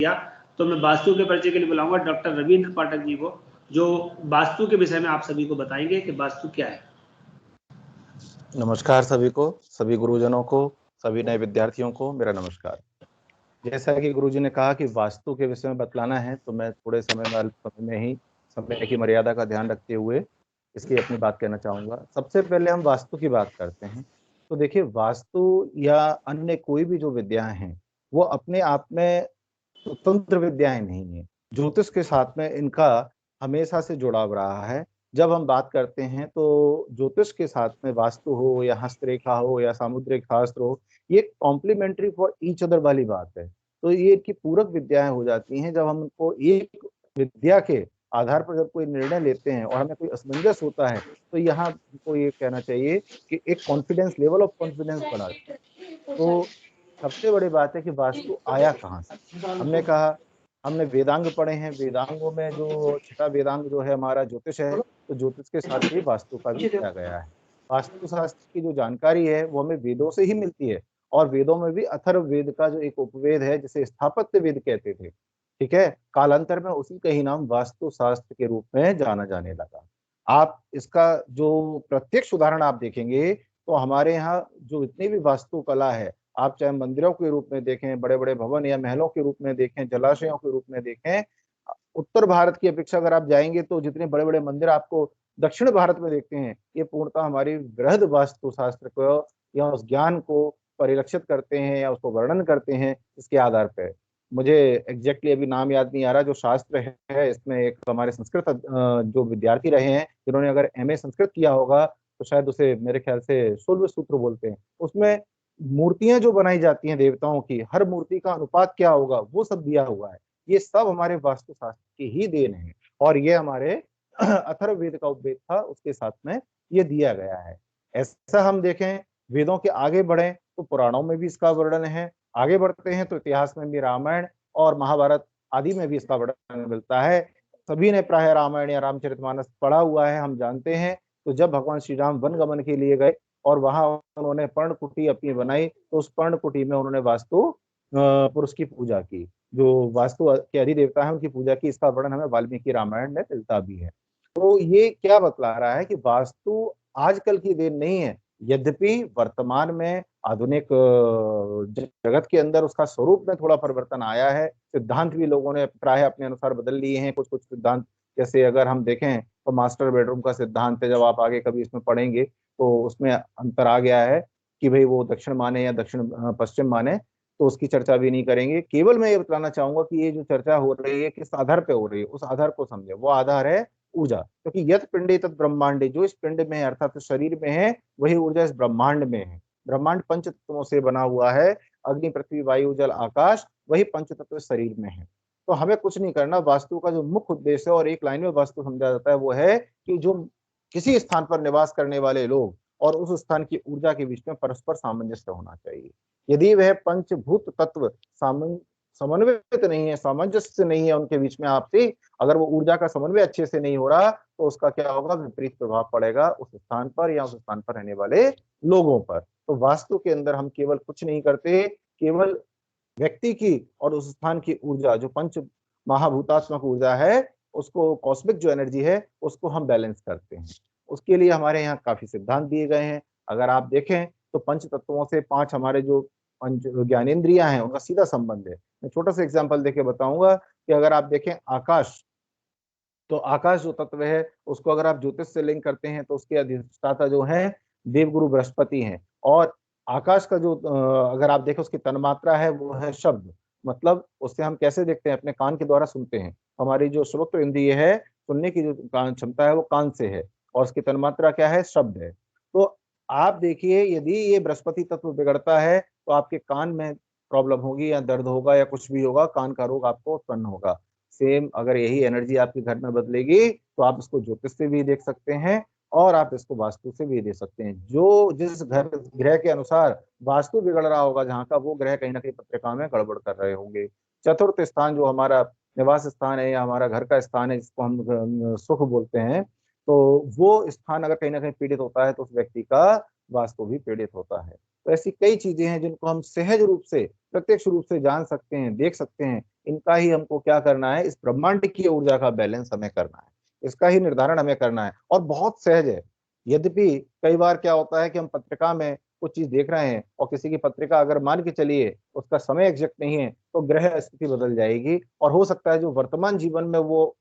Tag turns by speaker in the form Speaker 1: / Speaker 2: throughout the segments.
Speaker 1: किया, तो मैं वास्तु के परिचय के लिए बुलाऊंगा डॉक्टर रविंद्र पाठक जी को, जो वास्तु के विषय में आप सभी को बताएंगे कि वास्तु क्या है।
Speaker 2: नमस्कार सभी को, सभी गुरुजनों को, सभी नए विद्यार्थियों को मेरा नमस्कार। जैसा कि गुरुजी ने कहा कि वास्तु के विषय में बतलाना है, तो मैं थोड़े समय में ही समय की मर्यादा का ध्यान रखते हुए इसकी अपनी बात कहना चाहूँगा। सबसे पहले हम वास्तु की बात करते हैं। तो देखिए, वास्तु या अन्य कोई भी जो विद्याएं हैं, वो अपने आप में स्वतंत्र विद्याएं नहीं है। ज्योतिष के साथ में इनका हमेशा से जुड़ाव रहा है। जब हम बात करते हैं तो ज्योतिष के साथ में वास्तु हो या हस्तरेखा हो या सामुद्रिक शास्त्र हो, ये कॉम्प्लीमेंट्री फॉर ईच अदर वाली बात है। तो ये इनकी पूरक विद्याएं हो जाती हैं। जब हम उनको एक विद्या के आधार पर जब कोई निर्णय लेते हैं और हमें कोई असमंजस होता है, तो यहाँ हमको ये कहना चाहिए कि एक कॉन्फिडेंस, लेवल ऑफ कॉन्फिडेंस बढ़ा। तो सबसे बड़ी बात है कि वास्तु आया कहाँ से। हमने कहा, हमने वेदांग पढ़े हैं। वेदांगों में जो छठा वेदांग जो है हमारा ज्योतिष है, तो ज्योतिष के साथ ही वास्तु का भी किया गया है। वास्तु शास्त्र की जो जानकारी है वो हमें वेदों से ही मिलती है, और वेदों में भी अथर्व वेद का जो एक उपवेद है जिसे स्थापत्य वेद कहते थे, ठीक है, कालांतर में उसी का ही नाम वास्तु शास्त्र के रूप में जाना जाने लगा। आप इसका जो प्रत्यक्ष उदाहरण आप देखेंगे तो हमारे यहाँ जो इतनी भी वास्तुकला है, आप चाहे मंदिरों के रूप में देखें, बड़े बड़े भवन या महलों के रूप में देखें, जलाशयों के रूप में देखें, उत्तर भारत की अपेक्षा अगर आप जाएंगे तो जितने बड़े बड़े मंदिर आपको दक्षिण भारत में देखते हैं, ये पूर्णतः हमारी बृहद वास्तु शास्त्र को या उस ज्ञान को परिलक्षित करते हैं या उसको वर्णन करते हैं। इसके आधार पर मुझे एग्जैक्टली अभी नाम याद नहीं आ रहा, जो शास्त्र है इसमें एक हमारे संस्कृत जो विद्यार्थी रहे हैं, जिन्होंने अगर एमए संस्कृत किया होगा तो शायद उसे मेरे ख्याल से शूल्व सूत्र बोलते हैं। उसमें मूर्तियां जो बनाई जाती हैं देवताओं की, हर मूर्ति का अनुपात क्या होगा वो सब दिया हुआ है। ये सब हमारे वास्तु शास्त्र की ही देन है, और ये हमारे अथर्ववेद का उपवेद था, उसके साथ में ये दिया गया है। ऐसा हम देखें, वेदों के आगे बढ़े तो पुराणों में भी इसका वर्णन है, आगे बढ़ते हैं तो इतिहास में भी रामायण और महाभारत आदि में भी इसका वर्णन मिलता है। सभी ने प्राय रामायण या रामचरितमानस पढ़ा हुआ है, हम जानते हैं। तो जब भगवान श्री राम वन गमन के लिए गए और वहां उन्होंने पर्णकुटी अपनी बनाई, तो उस पर्णकुटी में उन्होंने वास्तु पुरुष की पूजा की, जो वास्तु के अधिदेवता है उनकी पूजा की। इसका वर्णन हमें वाल्मीकि रामायण में मिलता भी है। तो ये क्या बतला रहा है कि वास्तु आजकल की देन नहीं है, यद्यपि वर्तमान में आधुनिक जगत के अंदर उसका स्वरूप में थोड़ा परिवर्तन आया है। सिद्धांत भी लोगों ने प्राय अपने अनुसार बदल लिए हैं। कुछ कुछ सिद्धांत, जैसे अगर हम देखें तो मास्टर बेडरूम का सिद्धांत है, जब आप आगे कभी इसमें पढ़ेंगे तो उसमें अंतर आ गया है कि भाई वो दक्षिण माने या दक्षिण पश्चिम माने, तो उसकी चर्चा भी नहीं करेंगे। केवल मैं ये बताना चाहूंगा कि ये जो चर्चा हो रही है किस आधार पे हो रही है, उस आधार को समझे। वो आधार है ऊर्जा, क्योंकि यत पिंडे तत् ब्रह्मांडे, जो इस पिंड में है अर्थात शरीर में है, वही ऊर्जा इस ब्रह्मांड में है। ब्रह्मांड पंच तत्वों से बना हुआ है, अग्नि पृथ्वी वायु जल आकाश, वही पंच तत्व शरीर में है। तो हमें कुछ नहीं करना। वास्तु का जो मुख्य उद्देश्य है, और एक लाइन में वास्तु समझा जाता है, वो है कि जो किसी स्थान पर निवास करने वाले लोग और उस स्थान की ऊर्जा के बीच में परस्पर सामंजस्य होना चाहिए। यदि वह पंचभूत तत्व समन्वयित नहीं है, सामंजस्य नहीं है उनके बीच में आपसी, अगर वो ऊर्जा का समन्वय अच्छे से नहीं हो रहा, तो उसका क्या होगा, विपरीत प्रभाव पड़ेगा उस स्थान पर या उस स्थान पर रहने वाले लोगों पर। तो वास्तु के अंदर हम केवल कुछ नहीं करते, केवल व्यक्ति की और उस स्थान की ऊर्जा, जो पंच महाभूतात्मक ऊर्जा है, उसको, कॉस्मिक जो एनर्जी है, उसको हम बैलेंस करते हैं। उसके लिए हमारे यहाँ काफी सिद्धांत दिए गए हैं। अगर आप देखें तो पंच तत्वों से पांच हमारे जो पंच ज्ञानेंद्रियां हैं, उनका सीधा संबंध है। मैं छोटा सा एग्जांपल देके बताऊंगा कि अगर आप देखें आकाश, तो आकाश जो तत्व है उसको अगर आप ज्योतिष से लिंक करते हैं तो उसके अधिष्ठाता जो है देवगुरु बृहस्पति हैं। और आकाश का जो अगर आप देखें उसकी तन्मात्रा है वो है शब्द। मतलब उससे हम कैसे देखते हैं, अपने कान के द्वारा सुनते हैं। हमारी जो श्रोत्र इंद्रिय है, सुनने की जो कान क्षमता है, वो कान से है, और उसकी तन्मात्रा क्या है, शब्द है। तो आप देखिए, यदि ये बृहस्पति तत्व बिगड़ता है तो आपके कान में प्रॉब्लम होगी या दर्द होगा या कुछ भी होगा, कान का रोग आपको उत्पन्न होगा। सेम अगर यही एनर्जी आपके घर में बदलेगी तो आप इसको ज्योतिष से भी देख सकते हैं और आप इसको वास्तु से भी देख सकते हैं। जो जिस घर ग्रह के अनुसार वास्तु बिगड़ रहा होगा जहाँ का, वो ग्रह कहीं ना कहीं पत्रिका में गड़बड़ कर रहे होंगे। चतुर्थ स्थान जो हमारा निवास स्थान है या हमारा घर का स्थान है, जिसको हम सुख बोलते हैं, तो वो स्थान अगर कहीं ना कहीं पीड़ित होता है तो उस व्यक्ति का वास्तु भी पीड़ित होता है। तो तो ऐसी कई चीजें हैं जिनको हम सहज रूप से, प्रत्यक्ष रूप से जान सकते हैं, देख सकते हैं। इनका ही हमको क्या करना है, इस ब्रह्मांड की ऊर्जा का बैलेंस हमें करना है, इसका ही निर्धारण हमें करना है, और बहुत सहज है। यद्यपि कई बार क्या होता है कि हम पत्रिका में कुछ चीज देख रहे हैं और किसी की पत्रिका अगर मान के चलिए उसका समय एग्जैक्ट नहीं है, तो ग्रह स्थिति बदल जाएगी, और हो सकता है जो वर्तमान जीवन में वो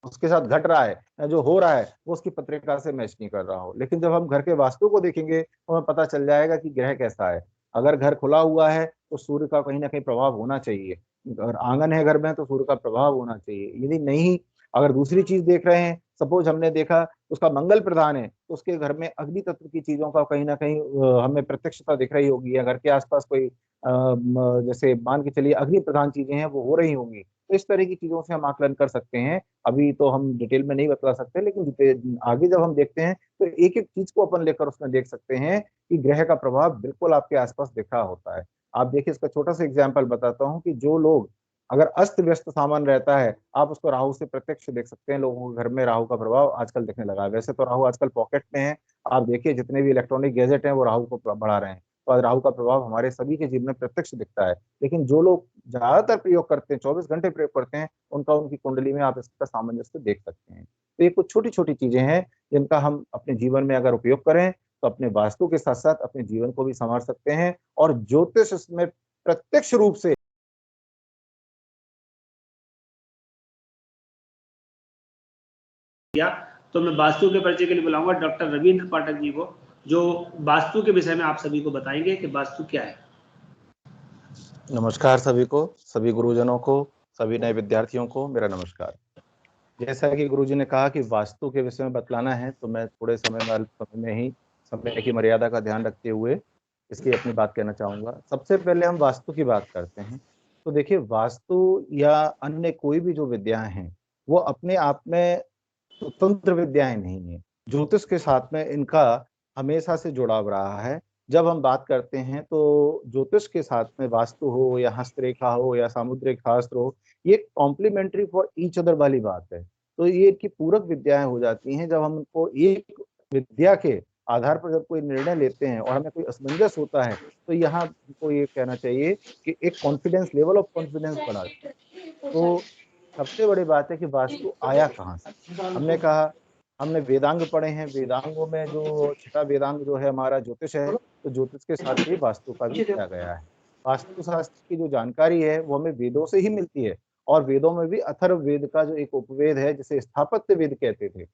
Speaker 2: उसके साथ घट रहा है या जो हो रहा है वो उसकी पत्रिका से मैच नहीं कर रहा हो। लेकिन जब हम घर के वास्तु को देखेंगे तो हमें पता चल जाएगा कि ग्रह कैसा है। अगर घर खुला हुआ है तो सूर्य का कहीं ना कहीं प्रभाव होना चाहिए, अगर आंगन है घर में तो सूर्य का प्रभाव होना चाहिए, यदि नहीं, अगर दूसरी चीज देख रहे हैं, सपोज हमने देखा उसका मंगल प्रधान है, तो उसके घर में अग्नि तत्व की चीजों का कहीं ना कहीं हमें प्रत्यक्षता दिख रही होगी, या घर के आसपास कोई जैसे मान के चलिए अग्नि प्रधान चीजें हैं वो हो रही होंगी। तो इस तरह की चीजों से हम आकलन कर सकते हैं। अभी तो हम डिटेल में नहीं बता सकते, लेकिन आगे जब हम देखते हैं तो एक एक चीज को अपन लेकर उसमें देख सकते हैं कि ग्रह का प्रभाव बिल्कुल आपके आसपास दिख रहा होता है। आप देखिए, इसका छोटा सा एग्जाम्पल बताता हूँ कि जो लोग अगर अस्त व्यस्त सामान रहता है, आप उसको राहु से प्रत्यक्ष देख सकते हैं। लोगों के घर में राहु का प्रभाव आजकल दिखने लगा है। वैसे तो राहु आजकल पॉकेट में है, आप देखिए जितने भी इलेक्ट्रॉनिक गैजेट हैं वो राहु को बढ़ा रहे हैं, तो राहु का प्रभाव हमारे सभी के जीवन में प्रत्यक्ष दिखता है। लेकिन जो लोग ज्यादातर प्रयोग करते हैं, 24 घंटे प्रयोग करते हैं, उनकी कुंडली में आप इसका सामंजस्य देख सकते हैं। तो ये कुछ छोटी छोटी चीजें हैं जिनका हम अपने जीवन में अगर उपयोग करें तो अपने वास्तु के साथ साथ अपने जीवन को भी संवार सकते हैं, और ज्योतिष इसमें प्रत्यक्ष रूप से
Speaker 1: किया। तो मैं वास्तु के परिचय के लिए बुलाऊंगा डॉक्टर रविंद्र पाठक जी को, जो वास्तु के विषय में आप सभी को बताएंगे कि वास्तु क्या है।
Speaker 2: नमस्कार सभी को, सभी गुरुजनों को, सभी नए विद्यार्थियों को मेरा नमस्कार। जैसा कि गुरुजी ने कहा कि वास्तु के विषय में बतलाना है, तो मैं थोड़े समय में ही समय की मर्यादा का ध्यान रखते हुए इसकी अपनी बात कहना चाहूंगा। सबसे पहले हम वास्तु की बात करते हैं, तो देखिए वास्तु या अन्य कोई भी जो विद्याएं हैं वो अपने आप में स्वतंत्र विद्याएं नहीं है। ज्योतिष के साथ में इनका हमेशा से जुड़ाव रहा है। जब हम बात करते हैं तो ज्योतिष के साथ में वास्तु हो या हस्तरेखा हो या सामुद्रिक शास्त्र हो, ये कॉम्प्लीमेंट्री फॉर ईच अदर वाली बात है। तो ये इनकी पूरक विद्याएं हो जाती हैं। जब हम उनको एक विद्या के आधार पर जब कोई निर्णय लेते हैं और हमें कोई असमंजस होता है, तो यहाँ हमको ये कहना चाहिए कि एक कॉन्फिडेंस, लेवल ऑफ कॉन्फिडेंस बढ़ा। तो सबसे बड़ी बात है कि वास्तु आया कहाँ से। हमने कहा, हमने वेदांग पढ़े हैं, वेदांगों में जो छठा वेदांग जो है हमारा ज्योतिष है, तो ज्योतिष के साथ ही वास्तु का भी किया गया है। वास्तु शास्त्र की जो जानकारी है वो हमें वेदों से ही मिलती है, और वेदों में भी अथर्व वेद का जो एक उपवेद है जिसे स्थापत्य वेद कहते थे,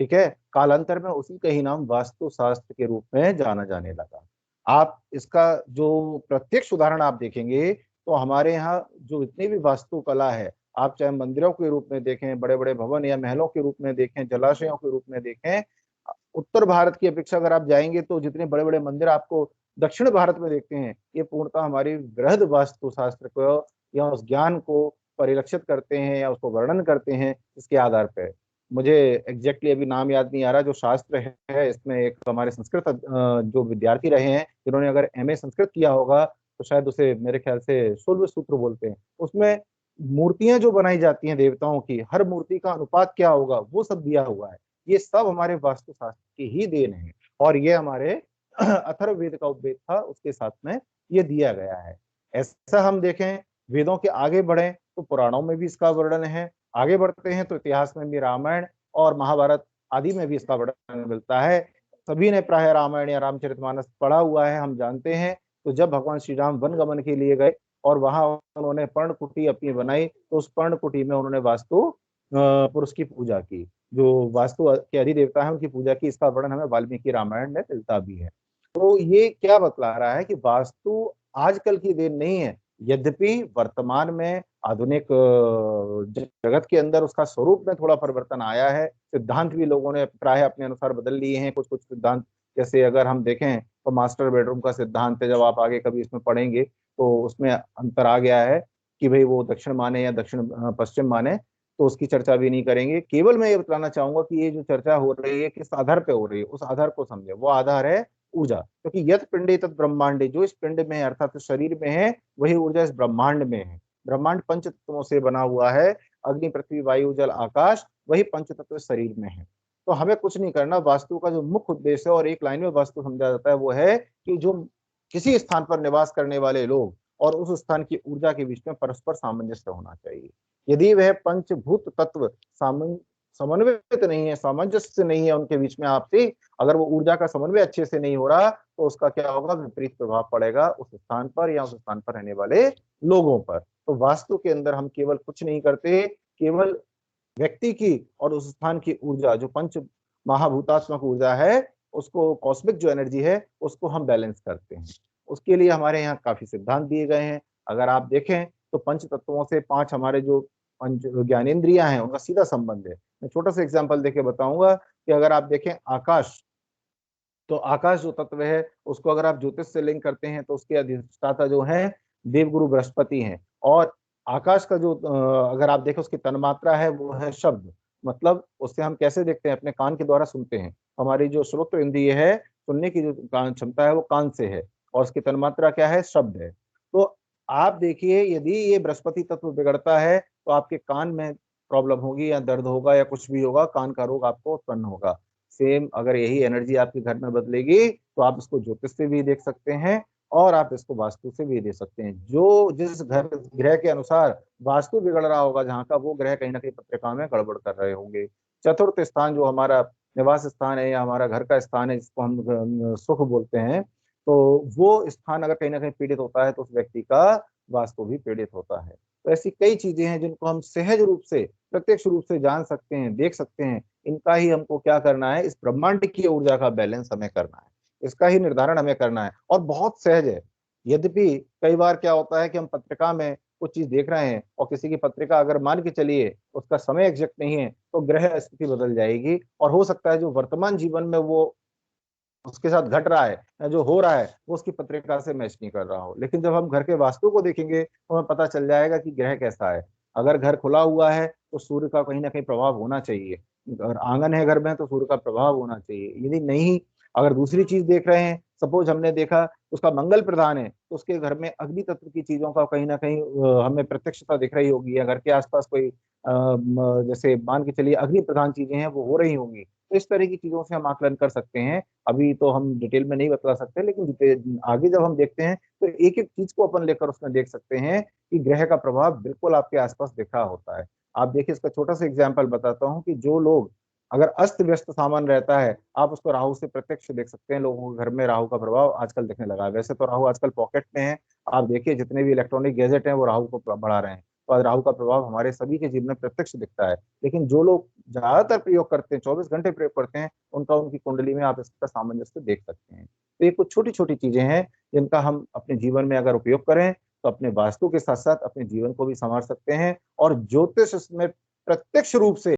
Speaker 2: ठीक है, कालांतर में उसी का ही नाम वास्तु शास्त्र के रूप में जाना जाने लगा। आप इसका जो प्रत्यक्ष उदाहरण आप देखेंगे तो हमारे यहाँ जो इतनी भी वास्तुकला है, आप चाहे मंदिरों के रूप में देखें, बड़े बड़े भवन या महलों के रूप में देखें, जलाशयों के रूप में देखें, उत्तर भारत की अपेक्षा अगर आप जाएंगे तो जितने बड़े बड़े मंदिर आपको दक्षिण भारत में देखते हैं, ये पूर्णतः हमारी बृहद वास्तु शास्त्र को या उस ज्ञान को परिलक्षित करते हैं या उसको वर्णन करते हैं। इसके आधार पर मुझे एग्जैक्टली अभी नाम याद नहीं आ रहा जो शास्त्र है, इसमें एक हमारे संस्कृत जो विद्यार्थी रहे हैं जिन्होंने अगर एमए संस्कृत किया होगा, तो शायद उसे मेरे ख्याल से शूल्व सूत्र बोलते हैं। उसमें मूर्तियां जो बनाई जाती हैं देवताओं की, हर मूर्ति का अनुपात क्या होगा वो सब दिया हुआ है। ये सब हमारे वास्तुशास्त्र की ही देन है, और ये हमारे अथर्ववेद का उपवेद था, उसके साथ में ये दिया गया है। ऐसा हम देखें, वेदों के आगे बढ़े तो पुराणों में भी इसका वर्णन है, आगे बढ़ते हैं तो इतिहास में भी रामायण और महाभारत आदि में भी इसका वर्णन मिलता है। सभी ने प्राय रामायण या रामचरितमानस पढ़ा हुआ है, हम जानते हैं। तो जब भगवान श्री राम वन गमन के लिए गए और वहां उन्होंने पर्णकुटी अपनी बनाई, तो उस पर्णकुटी में उन्होंने वास्तु पुरुष की पूजा की, जो वास्तु के अधिदेवता है उनकी पूजा की। इसका वर्णन हमें वाल्मीकि रामायण में मिलता भी है। तो ये क्या बतला रहा है कि वास्तु आजकल की देन नहीं है, यद्यपि वर्तमान में आधुनिक जगत के अंदर उसका स्वरूप में थोड़ा परिवर्तन आया है। सिद्धांत भी लोगों ने प्राय अपने अनुसार बदल लिए हैं। कुछ कुछ सिद्धांत, जैसे अगर हम देखें तो मास्टर बेडरूम का सिद्धांत है, जब आप आगे कभी इसमें पढ़ेंगे तो उसमें अंतर आ गया है कि भाई वो दक्षिण माने या दक्षिण पश्चिम माने, तो उसकी चर्चा भी नहीं करेंगे। केवल मैं ये बताना चाहूंगा कि ये जो चर्चा हो रही है किस आधार पे हो रही है, उस आधार को समझे। वो आधार है ऊर्जा, क्योंकि यत पिंडे तत् ब्रह्मांडे, जो इस पिंड में है अर्थात शरीर में है, वही ऊर्जा इस ब्रह्मांड में है। ब्रह्मांड पंच तत्वों से बना हुआ है, अग्नि पृथ्वी वायु जल आकाश, वही पंच तत्व शरीर में है। तो हमें कुछ नहीं करना। वास्तु का जो मुख्य उद्देश्य है, और एक लाइन में वास्तु समझा जाता है, वो है कि जो किसी स्थान पर निवास करने वाले लोग और उस स्थान की ऊर्जा के बीच में परस्पर सामंजस्य होना चाहिए। यदि वह पंचभूत तत्व समन्वित नहीं है, सामंजस्य नहीं है उनके बीच में आपसी, अगर वो ऊर्जा का समन्वय अच्छे से नहीं हो रहा, तो उसका क्या होगा, विपरीत प्रभाव पड़ेगा उस स्थान पर या उस स्थान पर रहने वाले लोगों पर। तो वास्तु के अंदर हम केवल कुछ नहीं करते, केवल व्यक्ति की और उस स्थान की ऊर्जा जो पंच महाभूतात्मक ऊर्जा है, उसको कॉस्मिक जो एनर्जी है उसको हम बैलेंस करते हैं। उसके लिए हमारे यहाँ काफी सिद्धांत दिए गए हैं। अगर आप देखें तो पंच तत्वों से 5 हमारे जो पंच ज्ञानेंद्रियां हैं उनका सीधा संबंध है। मैं छोटा सा एग्जांपल देके बताऊंगा कि अगर आप देखें आकाश, तो आकाश जो तत्व है उसको अगर आप ज्योतिष से लिंक करते हैं तो उसके अधिष्ठाता जो है देवगुरु बृहस्पति हैं। और आकाश का जो अगर आप देखें उसकी तन्मात्रा है वो है शब्द, मतलब उससे हम कैसे देखते हैं, अपने कान के द्वारा सुनते हैं। हमारी जो श्रोत्र इंद्रिय है, सुनने की जो कान क्षमता है वो कान से है, और उसकी तन्मात्रा क्या है, शब्द है। तो आप देखिए यदि ये बृहस्पति तत्व बिगड़ता है तो आपके कान में प्रॉब्लम होगी या दर्द होगा या कुछ भी होगा, कान का रोग आपको उत्पन्न होगा। सेम अगर यही एनर्जी आपके घर में बदलेगी तो आप इसको ज्योतिष से भी देख सकते हैं और आप इसको वास्तु से भी देख सकते हैं। जो जिस घर ग्रह के अनुसार वास्तु बिगड़ रहा होगा जहाँ का, वो ग्रह कहीं ना कहीं पत्रिका में गड़बड़ कर रहे होंगे। चतुर्थ स्थान जो हमारा निवास स्थान है या हमारा घर का स्थान है, जिसको हम सुख बोलते हैं, तो वो स्थान अगर कहीं ना कहीं पीड़ित होता है तो उस व्यक्ति का वास्तु भी पीड़ित होता है। तो ऐसी कई चीजें हैं जिनको हम सहज रूप से, प्रत्यक्ष रूप से जान सकते हैं, देख सकते हैं। इनका ही हमको क्या करना है, इस ब्रह्मांड की ऊर्जा का बैलेंस हमें करना है, इसका ही निर्धारण हमें करना है, और बहुत सहज है। यद्यपि कई बार क्या होता है कि हम पत्रिका में कुछ चीज देख रहे हैं और किसी की पत्रिका अगर मान के चलिए उसका समय एग्जैक्ट नहीं है, तो ग्रह स्थिति बदल जाएगी और हो सकता है जो वर्तमान जीवन में वो उसके साथ घट रहा है या जो हो रहा है वो उसकी पत्रिका से मैच नहीं कर रहा हो। लेकिन जब हम घर के वास्तु को देखेंगे तो हमें पता चल जाएगा कि ग्रह कैसा है। अगर घर खुला हुआ है तो सूर्य का कहीं ना कहीं प्रभाव होना चाहिए, अगर आंगन है घर में तो सूर्य का प्रभाव होना चाहिए। यदि नहीं, अगर दूसरी चीज देख रहे हैं, सपोज हमने देखा उसका मंगल प्रधान है, तो उसके घर में अग्नि तत्व की चीजों का कहीं ना कहीं हमें प्रत्यक्षता दिख रही होगी, या घर के आसपास कोई जैसे मान के चलिए अग्नि प्रधान चीजें हैं वो हो रही होंगी। तो इस तरह की चीजों से हम आकलन कर सकते हैं। अभी तो हम डिटेल में नहीं बता सकते, लेकिन आगे जब हम देखते हैं तो एक एक चीज को अपन लेकर उसमें देख सकते हैं कि ग्रह का प्रभाव बिल्कुल आपके आसपास दिख रहा होता है। आप देखिए, इसका छोटा सा एग्जाम्पल बताता हूँ कि जो लोग अगर अस्त व्यस्त सामान रहता है, आप उसको राहु से प्रत्यक्ष देख सकते हैं। लोगों के घर में राहु का प्रभाव आजकल दिखने लगा है। वैसे तो राहु आजकल पॉकेट में है, आप देखिए जितने भी इलेक्ट्रॉनिक गैजेट हैं वो राहु को बढ़ा रहे हैं। तो आज राहु का प्रभाव हमारे सभी के जीवन में प्रत्यक्ष दिखता है। लेकिन जो लोग ज्यादातर प्रयोग करते हैं, 24 घंटे प्रयोग करते हैं, उनकी कुंडली में आप इसका सामंजस्य देख सकते हैं। तो ये कुछ छोटी छोटी चीजें हैं जिनका हम अपने जीवन में अगर उपयोग करें तो अपने वास्तु के साथ साथ अपने जीवन को भी संवार सकते हैं, और ज्योतिष में प्रत्यक्ष रूप से